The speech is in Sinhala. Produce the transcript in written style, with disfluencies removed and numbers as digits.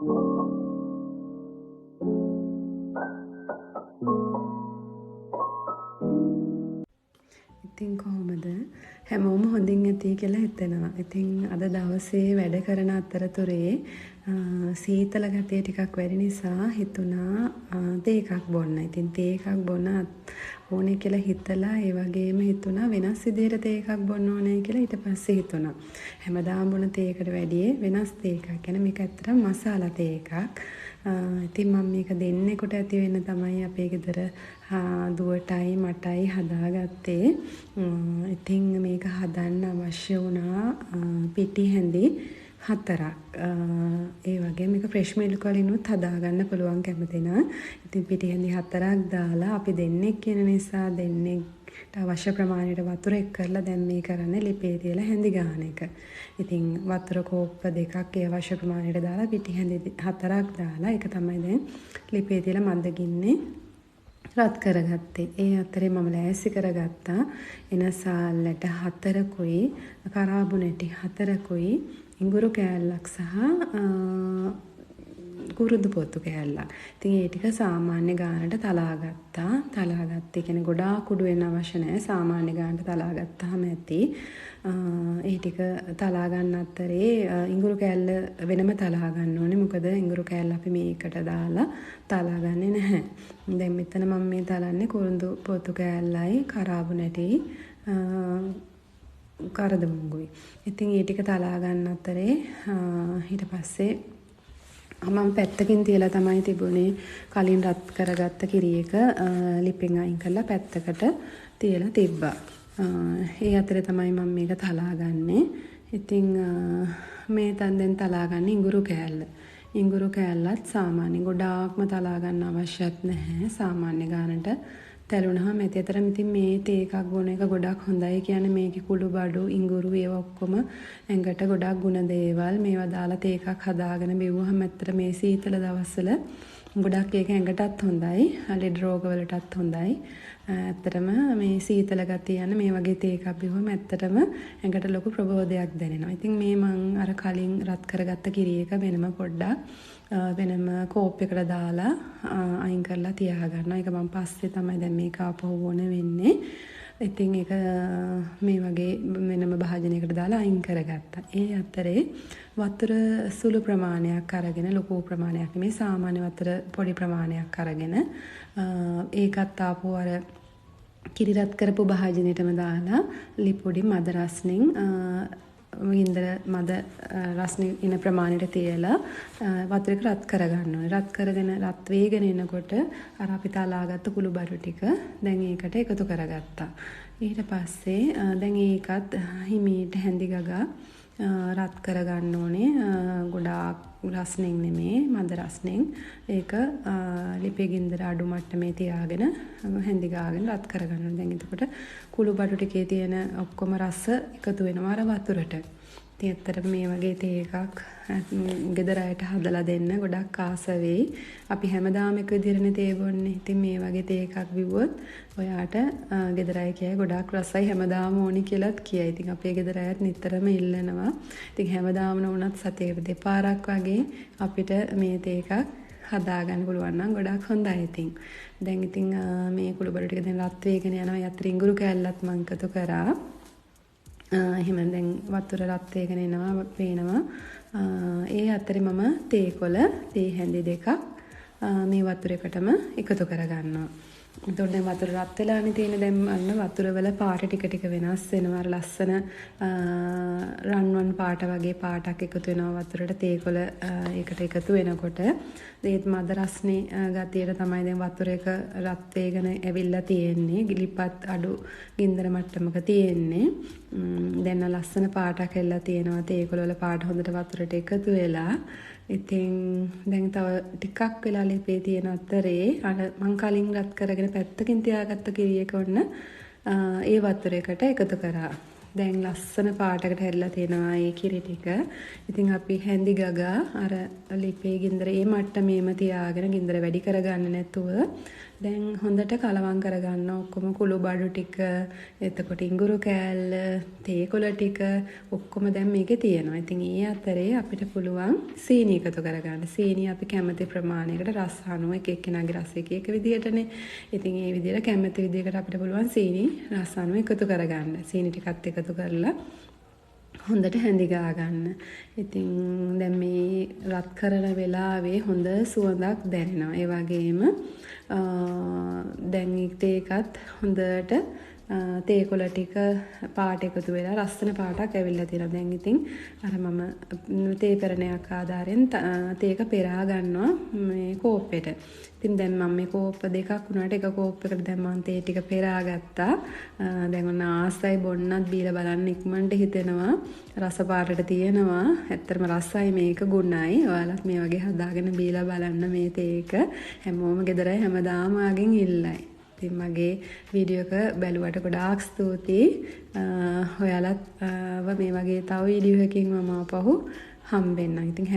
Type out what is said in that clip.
ඉතින් කොහොමද හැමෝම හොඳින් ඇති කියලා හිතෙනවා. ඉතින් අද දවසේ වැඩ කරන අතරතුරේ සීතල ගතිය ටිකක් වැඩි නිසා හිතුණා තේ එකක් බොන්න. ඉතින් තේ එකක් බොන්න ඕනේ කියලා හිතලා ඒ වගේම හිතුණා වෙනස් විදිහට තේ එකක් බොන්න ඕනේ කියලා ඊට පස්සේ හිතුණා. හැමදාම බොන තේ එකට වැඩිය වෙනස් තේ එකක්. කියන්නේ මේක ඇත්තට මසාලා තේ එකක්. ඉතින් මම මේක දෙන්නෙකුට ඇති වෙන්න තමයි අපේ ගෙදර දුවටයි මටයි හදාගත්තේ. ඉතින් මේක හදන්න අවශ්‍ය වුණා පිටි හැඳි 4ක්. ඒ වගේ මේක ෆ්‍රෙෂ් මිල්ක් වලිනුත් හදාගන්න පුළුවන් කැමති නම්. ඉතින් පිටි හැඳි 4ක් දාලා අපි දෙන්නෙක් කියන නිසා දෙන්නෙක්ට අවශ්‍ය ප්‍රමාණයට වතුර එක් කරලා දැන් මේ කරන්නේ ලිපේ තියලා හැඳි ගන්න එක. ඉතින් වතුර කෝප්ප 2ක් ඒ අවශ්‍ය ප්‍රමාණයට දාලා පිටි හැඳි 4ක් දාලා ඒක තමයි දැන් ලිපේ තියලා මන්ද ගින්නේ රත් කරගත්තේ. ඒ අතරේ මම ලෑස්ති කරගත්තා එන සාල්ලට 4කුයි කරාබුනැටි 4කුයි ඉඟුරු කෑල්ලක් සහ කුරුදු පොත්තු කෑල්ලක්. ඉතින් ඒ ටික සාමාන්‍ය ගානට තලා ගත්තා. තලා ගත්තේ කියන්නේ ගොඩාක් කුඩු වෙන්න අවශ්‍ය නැහැ. සාමාන්‍ය ගානට තලා ගත්තාම ඇති. ඒ ටික තලා ගන්න අතරේ ඉඟුරු කෑල්ල වෙනම තලා ගන්න ඕනේ. මොකද ඉඟුරු කෑල්ල අපි මේකට දාලා තලා ගන්නේ නැහැ. දැන් මෙතන මම මේ තලන්නේ කුරුදු පොත්තු කෑල්ලයි කරාබුනැටි කරදමුංගුයි. ඉතින් ඒ ටික තලා ගන්න අතරේ ඊට පස්සේ මම පැත්තකින් තියලා තමයි තිබුණේ කලින් රත් කරගත්ත කිරි එක ලිපෙන් අයින් කරලා පැත්තකට තියලා තිබ්බා. ඒ අතරේ තමයි මම මේක තලා ගන්නෙ. ඉතින් මේ දැන් තලා ගන්න ඉඟුරු කෑල්ල. ඉඟුරු කෑල්ලත් සාමාන්‍ය ගොඩාක්ම තලා ගන්න අවශ්‍යත් නැහැ. සාමාන්‍ය ගානට තැළුණාම ඇති. අතරම ඉතින් මේ තේ එකක් බොන එක ගොඩක් හොඳයි. කියන්නේ මේකේ කුළු බඩු ඉඟුරු ඒවා ඔක්කොම ඇඟට ගොඩක් ගුණ දේවල්. මේවා දාලා තේ එකක් හදාගෙන බිව්වහම ඇත්තට මේ සීතල දවස්වල ගොඩක් ඒක ඇඟටත් හොඳයි. ලෙඩ රෝග වලටත් හොඳයි. ඇත්තටම මේ සීතල ගතිය යන මේ වගේ තේ එකක් බිව්වම ඇත්තටම ඇඟට ලොකු ප්‍රබෝධයක් දැනෙනවා. ඉතින් මේ මං අර කලින් රත් කරගත්ත කිරි එක වෙනම පොඩ්ඩක් වෙනම කෝප් එකට දාලා අයින් කරලා තියා ගන්නවා. ඒක මම පස්සේ තමයි දැන් මේක ආපහු ඕන වෙන්නේ. ඉතින් ඒක මේ වගේ වෙනම භාජනයකට දාලා අයින් කරගත්තා. ඒ අතරේ වතුර සුළු ප්‍රමාණයක් අරගෙන ලොකු ප්‍රමාණයක් නෙමෙයි සාමාන්‍ය වතුර පොඩි ප්‍රමාණයක් අරගෙන ඒකත් ආපහු අර කිරි රත් කරපු භාජනයටම දාලා ලිපොඩි මද රස්නෙන් ගින්දර මද රස්නේ ඉන ප්‍රමාණයට තියලා වතුර එක රත් කරගන්න ඕනේ. රත් කරගෙන රත් වේගෙන එනකොට අර අපි තලාගත්ත කුළු බඩු ටික දැන් ඒකට එකතු කරගත්තා. ඊට පස්සේ දැන් ඒකත් හිමීට හැඳි ගගා රත් කරගන්න ඕනේ. ගොඩාක් රස්නෙන් නෙමේ මද රස්නෙන්. ඒක ලිපේ ගින්දර අඩු මට්ටමේ තියාගෙන හැඳි ගාගෙන රත් කරගන්න ඕනේ. දැන් එතකොට කුළු බඩු ටිකේ තියෙන ඔක්කොම රස එකතු වෙනවා අර වතුරට. ඉතින් ඇත්තට මේ වගේ තේ එකක් ගෙදර අයට හදලා දෙන්න ගොඩක් ආස වෙයි. අපි හැමදාම එක විදිහටනේ තේ බොන්නේ. ඉතින් මේ වගේ තේ එකක් බිව්වොත් ඔයාට ගෙදර අය කියයි ගොඩක් රසයි හැමදාම ඕනි කියලාත් කියයි. ඉතින් අපේ ගෙදර අයත් නිතරම ඉල්ලනවා. ඉතින් හැමදාම වුණත් සතියකට දෙපාරක් වගේ අපිට මේ තේ එකක් හදාගන්න පුළුවන් නම් ගොඩක් හොඳයි ඉතින්. දැන් ඉතින් මේ කුළු බඩු ටික දැන් රත් වේගෙන යනවා. යතර ඉඟුරු කෑල්ලත් මං එකතු කරා. එහෙම දැන් වතුර රත් වේගෙන එනවා පේනවා. ඒ අතරේ මම තේ හැඳි 2ක් මේ වතුරේකටම එකතු කරගන්නවා. එතකොට දැන් වතුර රත් වෙලානේ තියෙන්නේ. දැන් අන්න වතුර වල පාට ටික ටික වෙනස් වෙනවා. ලස්සන රන්වන් පාට වගේ පාටක් එකතු වෙනවා වතුරට තේකොළ ඒකට එකතු වෙනකොට. ඒත් මද රස්නේ ගතියට තමයි දැන් වතුර එක රත් වේගෙන ඇවිල්ලා තියෙන්නේ. ගිලිපත් අඩු ගින්දර මට්ටමක තියෙන්නේ. දැන් ලස්සන පාටක් එල්ලලා තියෙනවා. තේකොළ වල පාට හොඳට වතුරට එකතු වෙලා. ඉතින් දැන් තව ටිකක් වෙලා ලිපේ තියෙන අතරේ අර මං කලින් රත් කරගෙන පැත්තකින් තියාගත්ත කිරි එක ඔන්න ඒ වතුරේකට එකතු කරා. දැන් ලස්සන පාටකට හැරිලා තියෙනවා ඒ කිරි ටික. ඉතින් අපි හැඳි ගගා අර ලිපේ ගින්දර ඒ මට්ටමේම තියාගෙන ගින්දර වැඩි කරගන්න නැතුව දැන් හොඳට කලවම් කරගන්න ඔක්කොම කුළු බඩු ටික, එතකොට ඉඟුරු කෑල්ල, තේකොළ ටික ඔක්කොම දැන් මේකේ තියෙනවා. ඉතින් ඒ අතරේ අපිට පුළුවන් සීනි එකතු කරගන්න. සීනි අපි කැමති ප්‍රමාණයකට රස අනුව එක එක්කෙනාගේ රස එක එක විදිහටනේ. ඉතින් ඒ විදිහට කැමති විදිහකට අපිට පුළුවන් සීනි රස අනුව එකතු කරගන්න. සීනි ටිකත් එකතු කරලා හොඳට හැඳි ගා ගන්න. ඉතින් දැන් මේ රත් කරන වෙලාවේ හොඳ සුවඳක් දැනෙනවා. ඒ වගේම දැන් ඒකත් හොඳට තේකොළ ටික පාට එකතු වෙලා ලස්සන පාටක් ඇවිල්ලා තියෙනවා. දැන් ඉතින් අර මම තේ පෙරණයක් ආධාරයෙන් තේක පෙරා ගන්නවා මේ කෝප්පෙට. ඉතින් දැන් මම මේ කෝප්ප දෙකක් වුණාට එක කෝප්පයකට දැන් මම තේ ටික පෙරා ගත්තා. දැන් ඔන්න ආසයි බොන්නත් බීලා බලන්න ඉක්මනට හිතෙනවා. රස පාටට තියෙනවා. ඇත්තටම රසයි මේක ගුණයි. ඔයාලත් මේ වගේ හදාගෙන බීලා බලන්න මේ තේක. හැමෝම ගෙදරයි හැමදාම ආගෙන් ඉල්ලයි. ඉතින් මගේ වීඩියෝ එක බැලුවට ගොඩාක් ස්තුතියි. ඔයාලත් මේ වගේ තව වීඩියෝ එකකින් මම ආපහු හම්බෙන්නම්. ඉතින්